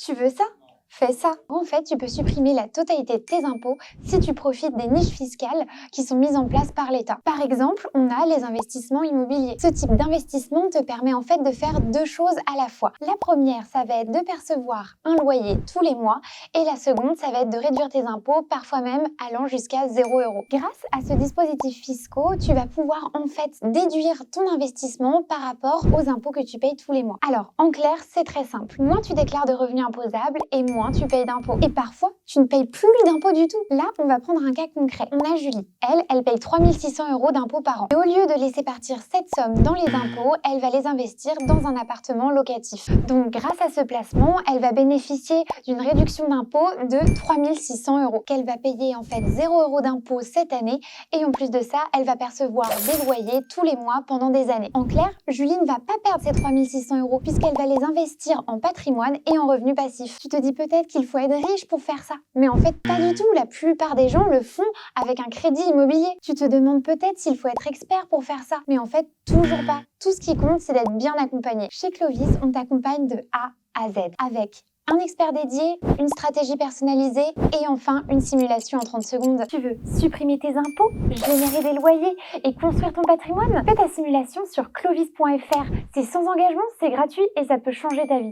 Tu veux ça? Fais ça. En fait, tu peux supprimer la totalité de tes impôts si tu profites des niches fiscales qui sont mises en place par l'État. Par exemple, on a les investissements immobiliers. Ce type d'investissement te permet en fait de faire deux choses à la fois. La première, ça va être de percevoir un loyer tous les mois et la seconde, ça va être de réduire tes impôts, parfois même allant jusqu'à 0 €. Grâce à ce dispositif fiscal, tu vas pouvoir en fait déduire ton investissement par rapport aux impôts que tu payes tous les mois. Alors, en clair, c'est très simple. Moins tu déclares de revenus imposables et moins tu payes d'impôts. Et parfois, tu ne payes plus d'impôts du tout. Là, on va prendre un cas concret. On a Julie. Elle paye 3 600 € d'impôts par an. Et au lieu de laisser partir cette somme dans les impôts, elle va les investir dans un appartement locatif. Donc, grâce à ce placement, elle va bénéficier d'une réduction d'impôts de 3 600 € qu'elle va payer en fait 0 € d'impôts cette année. Et en plus de ça, elle va percevoir des loyers tous les mois pendant des années. En clair, Julie ne va pas perdre ses 3 600 € puisqu'elle va les investir en patrimoine et en revenus passifs. Tu te dis peut-être qu'il faut être riche pour faire ça. Mais en fait, pas du tout. La plupart des gens le font avec un crédit immobilier. Tu te demandes peut-être s'il faut être expert pour faire ça. Mais en fait, toujours pas. Tout ce qui compte, c'est d'être bien accompagné. Chez Clovis, on t'accompagne de A à Z avec un expert dédié, une stratégie personnalisée et enfin une simulation en 30 secondes. Tu veux supprimer tes impôts, générer des loyers et construire ton patrimoine? Fais ta simulation sur clovis.fr. C'est sans engagement, c'est gratuit et ça peut changer ta vie.